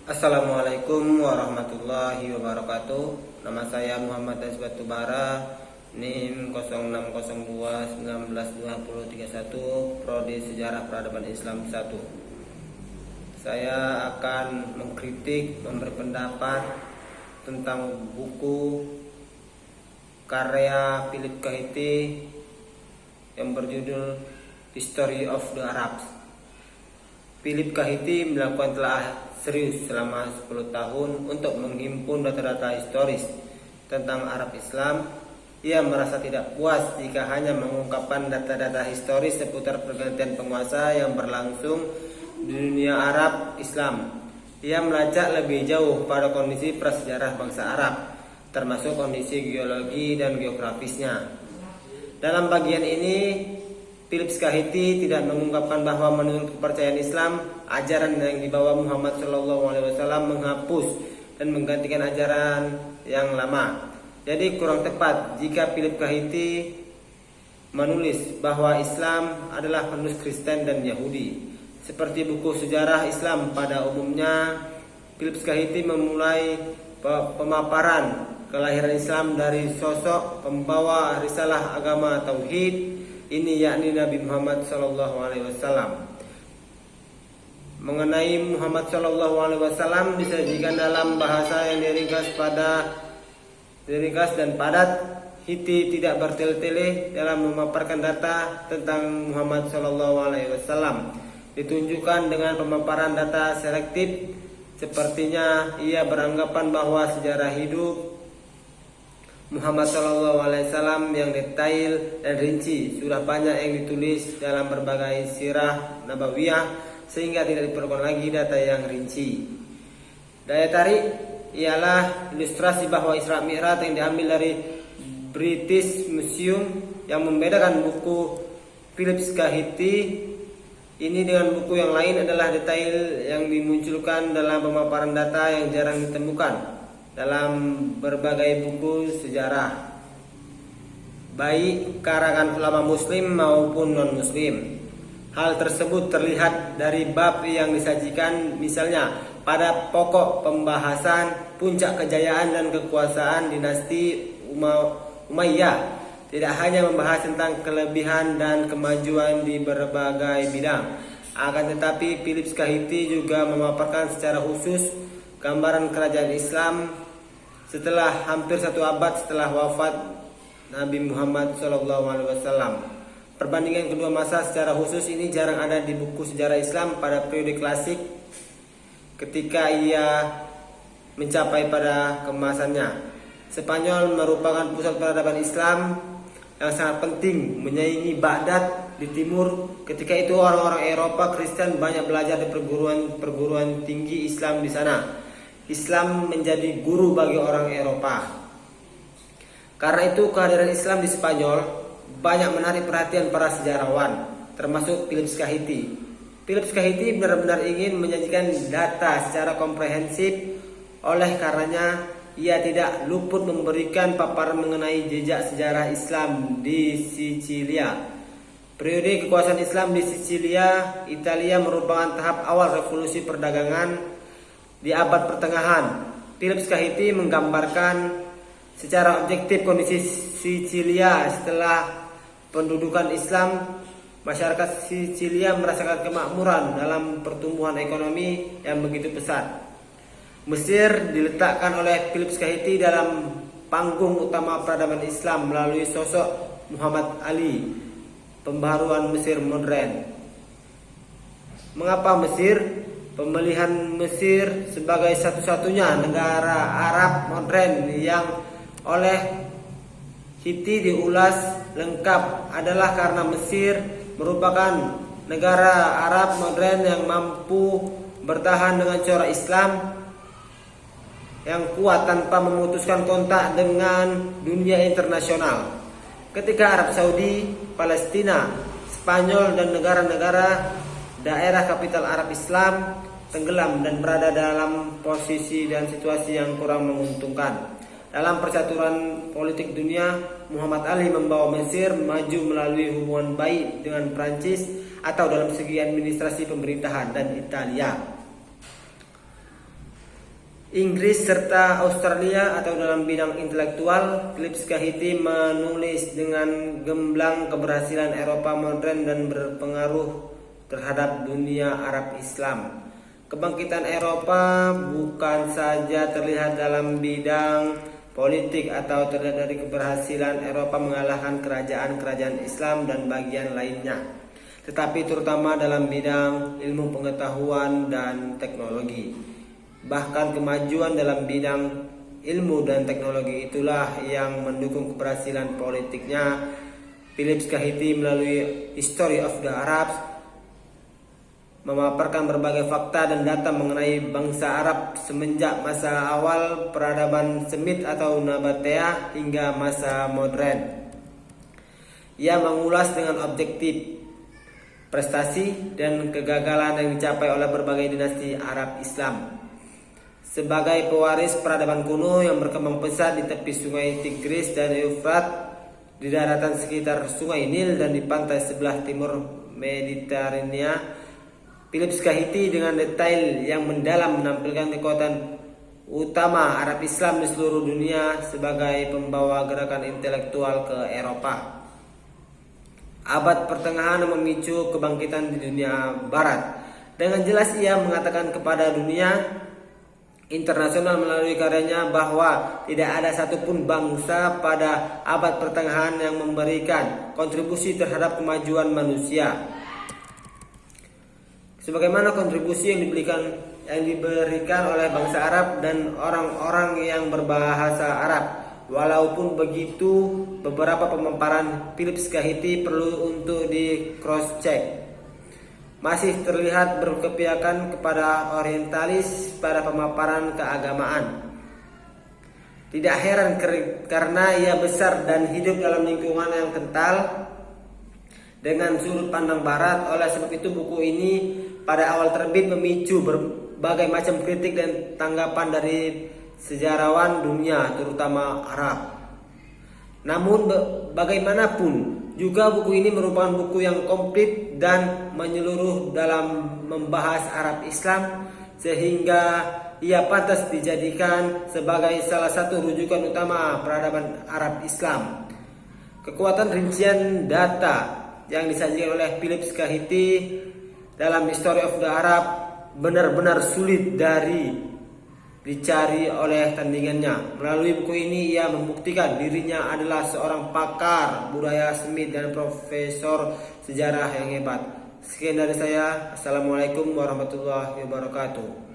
Assalamualaikum warahmatullahi wabarakatuh. Nama saya Muhammad Azz Batubara, NIM 0602192031, Prodi Sejarah Peradaban Islam 1. Saya akan mengkritik, memberi pendapat tentang buku karya Philip Kahiti yang berjudul History of the Arabs. Philip Kahiti melakukan telah serius selama 10 tahun untuk menghimpun data-data historis tentang Arab Islam. Ia merasa tidak puas jika hanya mengungkapkan data-data historis seputar pergantian penguasa yang berlangsung di dunia Arab Islam. Ia melacak lebih jauh pada kondisi prasejarah bangsa Arab, termasuk kondisi geologi dan geografisnya. Dalam bagian ini, Philip Kahiti tidak mengungkapkan bahwa menurut kepercayaan Islam, ajaran yang dibawa Muhammad SAW menghapus dan menggantikan ajaran yang lama. Jadi kurang tepat jika Philip Kahiti menulis bahwa Islam adalah penulis Kristen dan Yahudi. Seperti buku sejarah Islam pada umumnya, Philip Kahiti memulai pemaparan kelahiran Islam dari sosok pembawa risalah agama Tauhid, ini yakni Nabi Muhammad SAW. Mengenai Muhammad SAW disajikan dalam bahasa yang diringkas dan padat. Hiti tidak bertele-tele dalam memaparkan data tentang Muhammad SAW. Ditunjukkan dengan pemaparan data selektif. Sepertinya ia beranggapan bahwa sejarah hidup Muhammad SAW yang detail dan rinci sudah banyak yang ditulis dalam berbagai sirah nabawiyah, sehingga tidak diperlukan lagi data yang rinci. Daya tarik ialah ilustrasi bahwa Isra Mi'raj yang diambil dari British Museum. Yang membedakan buku Philip Kahiti ini dengan buku yang lain adalah detail yang dimunculkan dalam pemaparan data yang jarang ditemukan dalam berbagai buku sejarah, baik karangan ulama muslim maupun non-muslim. Hal tersebut terlihat dari bab yang disajikan, misalnya pada pokok pembahasan puncak kejayaan dan kekuasaan dinasti Umayyah. Tidak hanya membahas tentang kelebihan dan kemajuan di berbagai bidang, akan tetapi Philip Kahiti juga memaparkan secara khusus gambaran kerajaan Islam setelah hampir 1 abad setelah wafat Nabi Muhammad SAW. Perbandingan kedua masa secara khusus ini jarang ada di buku sejarah Islam pada periode klasik ketika ia mencapai pada kemasannya. Spanyol merupakan pusat peradaban Islam yang sangat penting, menyaingi Baghdad di timur. Ketika itu orang-orang Eropa Kristen banyak belajar di perguruan tinggi Islam di sana. Islam menjadi guru bagi orang Eropa. Karena itu kehadiran Islam di Spanyol banyak menarik perhatian para sejarawan, termasuk Philip Kahiti. Philip Kahiti benar-benar ingin menyajikan data secara komprehensif. Oleh karenanya ia tidak luput memberikan paparan mengenai jejak sejarah Islam di Sicilia. Periode kekuasaan Islam di Sicilia, Italia merupakan tahap awal revolusi perdagangan di abad pertengahan. Philip Kahiti menggambarkan secara objektif kondisi Sicilia setelah pendudukan Islam. Masyarakat Sicilia merasakan kemakmuran dalam pertumbuhan ekonomi yang begitu pesat. Mesir diletakkan oleh Philip Kahiti dalam panggung utama peradaban Islam melalui sosok Muhammad Ali, pembaharuan Mesir modern. Mengapa Mesir? Pemilihan Mesir sebagai satu-satunya negara Arab modern yang oleh Hiti diulas lengkap adalah karena Mesir merupakan negara Arab modern yang mampu bertahan dengan corak Islam yang kuat tanpa memutuskan kontak dengan dunia internasional. Ketika Arab Saudi, Palestina, Spanyol dan negara-negara daerah kapital Arab Islam tenggelam dan berada dalam posisi dan situasi yang kurang menguntungkan. Dalam percaturan politik dunia, Muhammad Ali membawa Mesir maju melalui hubungan baik dengan Prancis atau dalam segi administrasi pemerintahan dan Italia. Inggris serta Australia atau dalam bidang intelektual, Philip Kahiti menulis dengan gemblang keberhasilan Eropa modern dan berpengaruh terhadap dunia Arab Islam. Kebangkitan Eropa bukan saja terlihat dalam bidang politik atau terlihat dari keberhasilan Eropa mengalahkan kerajaan-kerajaan Islam dan bagian lainnya, tetapi terutama dalam bidang ilmu pengetahuan dan teknologi. Bahkan kemajuan dalam bidang ilmu dan teknologi itulah yang mendukung keberhasilan politiknya. Philip Kahiti melalui History of the Arabs memaparkan berbagai fakta dan data mengenai bangsa Arab semenjak masa awal peradaban Semit atau Nabatea hingga masa modern. Ia mengulas dengan objektif prestasi dan kegagalan yang dicapai oleh berbagai dinasti Arab Islam. Sebagai pewaris peradaban kuno yang berkembang pesat di tepi sungai Tigris dan Eufrat, di daratan sekitar sungai Nil dan di pantai sebelah timur Mediterania, Philip Kahiti dengan detail yang mendalam menampilkan kekuatan utama Arab Islam di seluruh dunia sebagai pembawa gerakan intelektual ke Eropa. Abad pertengahan memicu kebangkitan di dunia barat. Dengan jelas ia mengatakan kepada dunia internasional melalui karyanya bahwa tidak ada satupun bangsa pada abad pertengahan yang memberikan kontribusi terhadap kemajuan manusia sebagaimana kontribusi yang diberikan oleh bangsa Arab dan orang-orang yang berbahasa Arab. Walaupun begitu, beberapa pemaparan Philip Kahiti perlu untuk di cross check. Masih terlihat berkepiakan kepada orientalis pada pemaparan keagamaan. Tidak heran karena ia besar dan hidup dalam lingkungan yang kental dengan sudut pandang barat. Oleh sebab itu buku ini pada awal terbit memicu berbagai macam kritik dan tanggapan dari sejarawan dunia terutama Arab. Namun bagaimanapun juga buku ini merupakan buku yang komplit dan menyeluruh dalam membahas Arab Islam sehingga ia pantas dijadikan sebagai salah satu rujukan utama peradaban Arab Islam. Kekuatan rincian data yang disajikan oleh Philip Kahiti dalam History of the Arab benar-benar sulit dicari oleh tandingannya. Melalui buku ini ia membuktikan dirinya adalah seorang pakar budaya Semit dan profesor sejarah yang hebat. Sekian dari saya. Assalamualaikum warahmatullahi wabarakatuh.